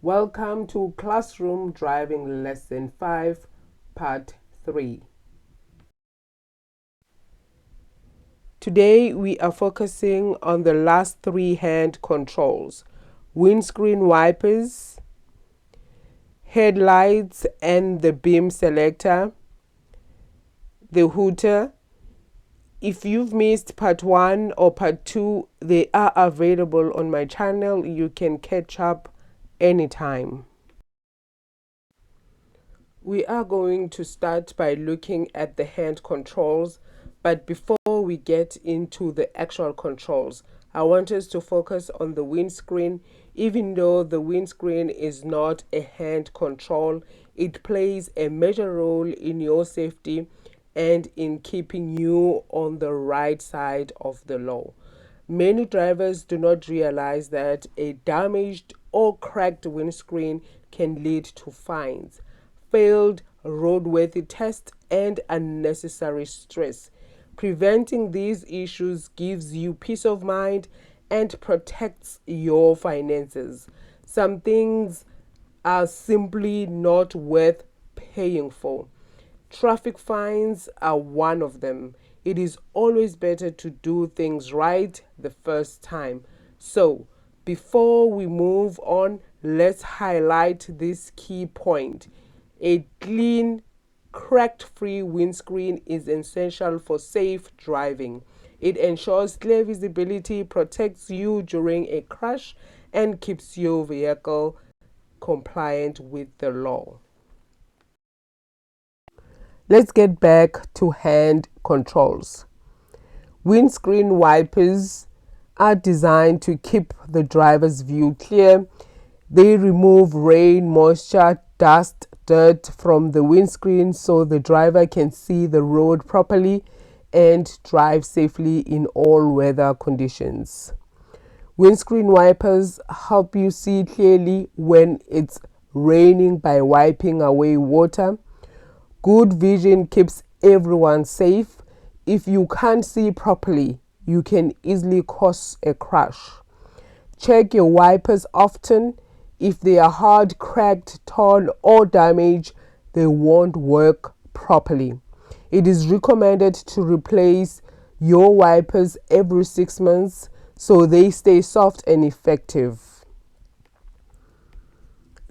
Welcome to Classroom Driving Lesson 5, Part 3. Today we are focusing on the last three hand controls: windscreen wipers, headlights and the beam selector, the hooter. If you've missed part 1 or part 2, they are available on my channel. You can catch up anytime. We are going to start by looking at the hand controls, but before we get into the actual controls, I want us to focus on the windscreen. Even though the windscreen is not a hand control, it plays a major role in your safety and in keeping you on the right side of the law. Many drivers do not realize that a damaged or cracked windscreen can lead to fines, failed roadworthy tests, and unnecessary stress. Preventing these issues gives you peace of mind and protects your finances. Some things are simply not worth paying for. Traffic fines are one of them. It is always better to do things right the first time. So, before we move on, let's highlight this key point. A clean, crack-free windscreen is essential for safe driving. It ensures clear visibility, protects you during a crash, and keeps your vehicle compliant with the law. Let's get back to hand controls. Windscreen wipers are designed to keep the driver's view clear. They remove rain, moisture, dust, dirt from the windscreen so the driver can see the road properly and drive safely in all weather conditions. Windscreen wipers help you see clearly when it's raining by wiping away water. Good vision keeps everyone safe. If you can't see properly, you can easily cause a crash. Check your wipers often. If they are hard, cracked, torn, or damaged, they won't work properly. It is recommended to replace your wipers every 6 months so they stay soft and effective.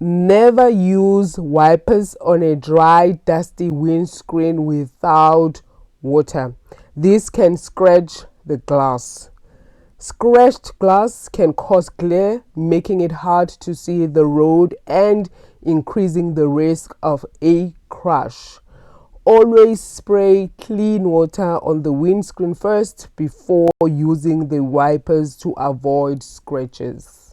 Never use wipers on a dry, dusty windscreen without water. This can scratch the glass. Scratched glass can cause glare, making it hard to see the road and increasing the risk of a crash. Always spray clean water on the windscreen first before using the wipers to avoid scratches.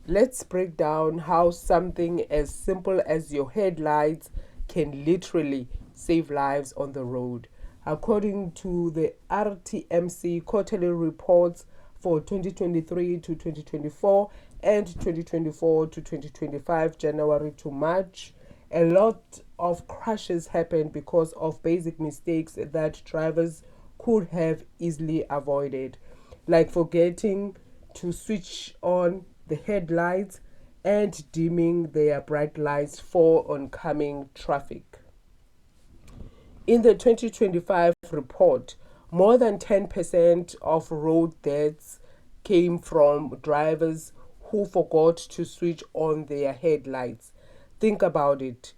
Let's break down how something as simple as your headlights can literally save lives on the road. According to the RTMC quarterly reports for 2023 to 2024 and 2024 to 2025, January to March, a lot of crashes happened because of basic mistakes that drivers could have easily avoided, like forgetting to switch on the headlights and dimming their bright lights for oncoming traffic. In the 2025 report, more than 10% of road deaths came from drivers who forgot to switch on their headlights. Think about it.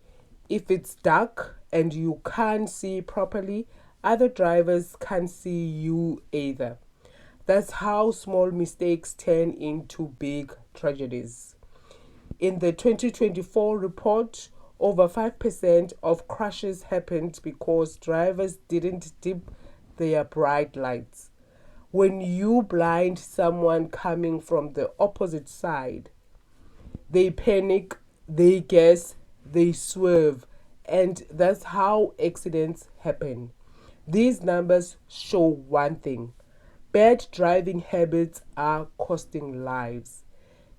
If it's dark and you can't see properly, other drivers can't see you either. That's how small mistakes turn into big tragedies. In the 2024 report, over 5% of crashes happened because drivers didn't dip their bright lights. When you blind someone coming from the opposite side, they panic, they guess, they swerve, and that's how accidents happen. These numbers show one thing: bad driving habits are costing lives.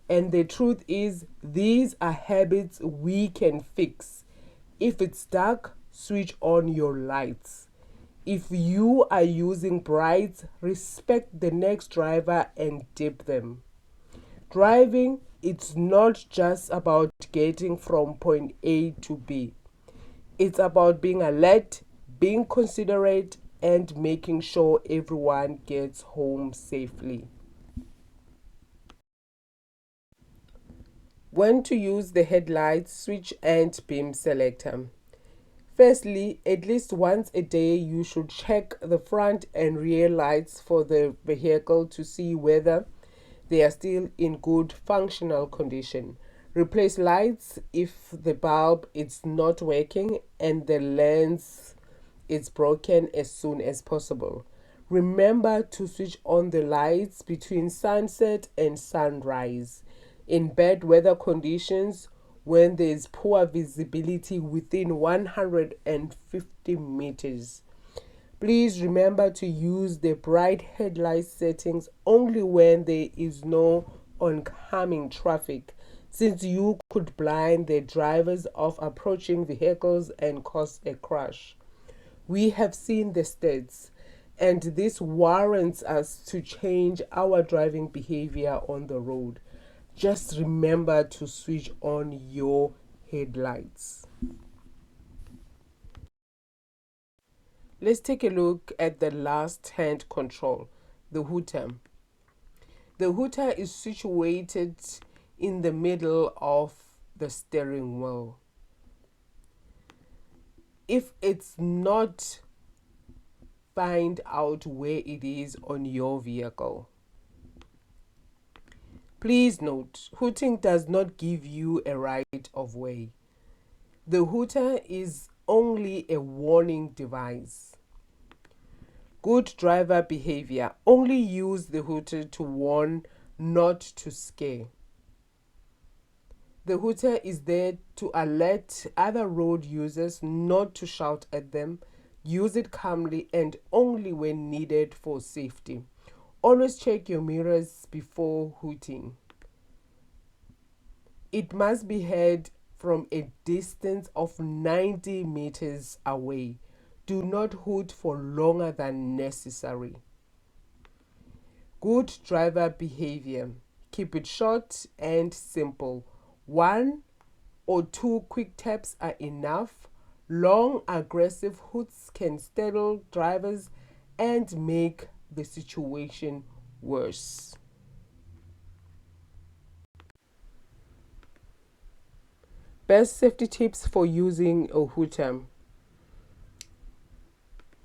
And the truth is, these are habits we can fix. If it's dark, switch on your lights. If you are using brights, respect the next driver and dip them. Driving, it's not just about getting from point A to B. It's about being alert, being considerate, and making sure everyone gets home safely. When to use the headlight switch and beam selector. Firstly, at least once a day, you should check the front and rear lights for the vehicle to see whether they are still in good functional condition. Replace lights if the bulb is not working and the lens is broken as soon as possible. Remember to switch on the lights between sunset and sunrise. In bad weather conditions, when there is poor visibility within 150 meters. Please remember to use the bright headlight settings only when there is no oncoming traffic, since you could blind the drivers of approaching vehicles and cause a crash. We have seen the stats, and this warrants us to change our driving behavior on the road. Just remember to switch on your headlights. Let's take a look at the last hand control, the hooter. The hooter is situated in the middle of the steering wheel. If it's not, find out where it is on your vehicle. Please note, hooting does not give you a right of way. The hooter is only a warning device. Good driver behavior. Only use the hooter to warn, not to scare. The hooter is there to alert other road users, not to shout at them. Use it calmly and only when needed for safety. Always check your mirrors before hooting. It must be heard from a distance of 90 meters away. Do not hoot for longer than necessary. Good driver behavior. Keep it short and simple. 1 or 2 quick taps are enough. Long, aggressive hoots can startle drivers and make the situation worse. Best safety tips for using a hooter.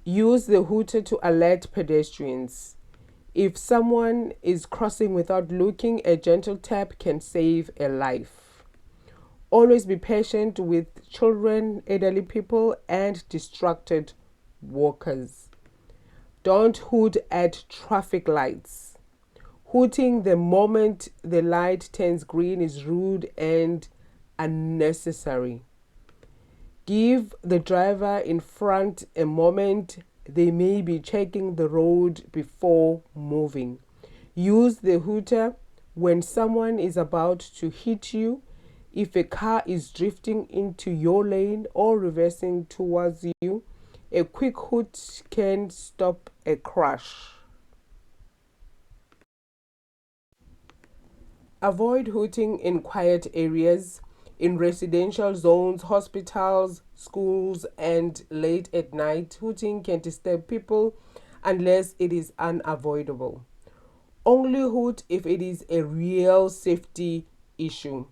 Use the hooter to alert pedestrians. If someone is crossing without looking, a gentle tap can save a life. Always be patient with children, elderly people, and distracted walkers. Don't hoot at traffic lights. Hooting the moment the light turns green is rude and unnecessary. Give the driver in front a moment. They may be checking the road before moving. Use the hooter when someone is about to hit you. If a car is drifting into your lane or reversing towards you, a quick hoot can stop a crash. Avoid hooting in quiet areas, in residential zones, hospitals, schools, and late at night. Hooting can disturb people unless it is unavoidable. Only hoot if it is a real safety issue.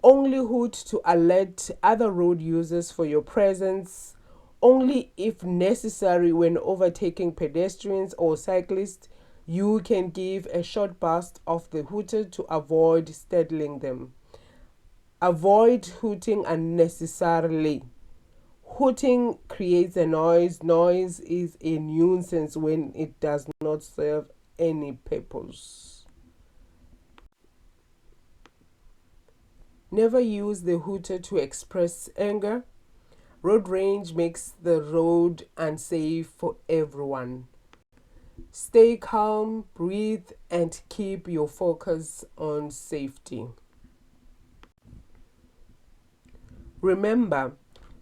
Only hoot to alert other road users for your presence. Only if necessary when overtaking pedestrians or cyclists. You can give a short burst of the hooter to avoid startling them. Avoid hooting unnecessarily. Hooting creates a noise. Noise is a nuisance when it does not serve any purpose. Never use the hooter to express anger. Road rage makes the road unsafe for everyone. Stay calm, breathe, and keep your focus on safety. Remember,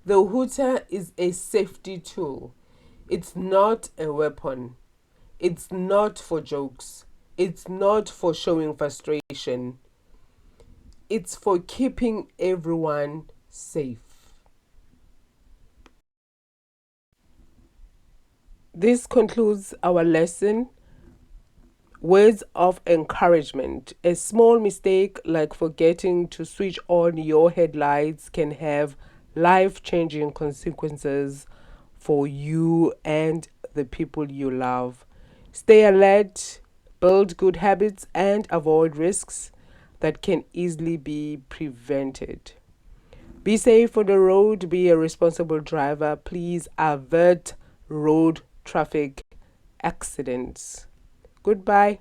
the hooter is a safety tool. It's not a weapon. It's not for jokes. It's not for showing frustration, it's for keeping everyone safe. This concludes our lesson. Words of encouragement. A small mistake like forgetting to switch on your headlights can have life changing consequences for you and the people you love. Stay alert, build good habits, and avoid risks that can easily be prevented. Be safe on the road, be a responsible driver. Please avert road traffic accidents. Goodbye.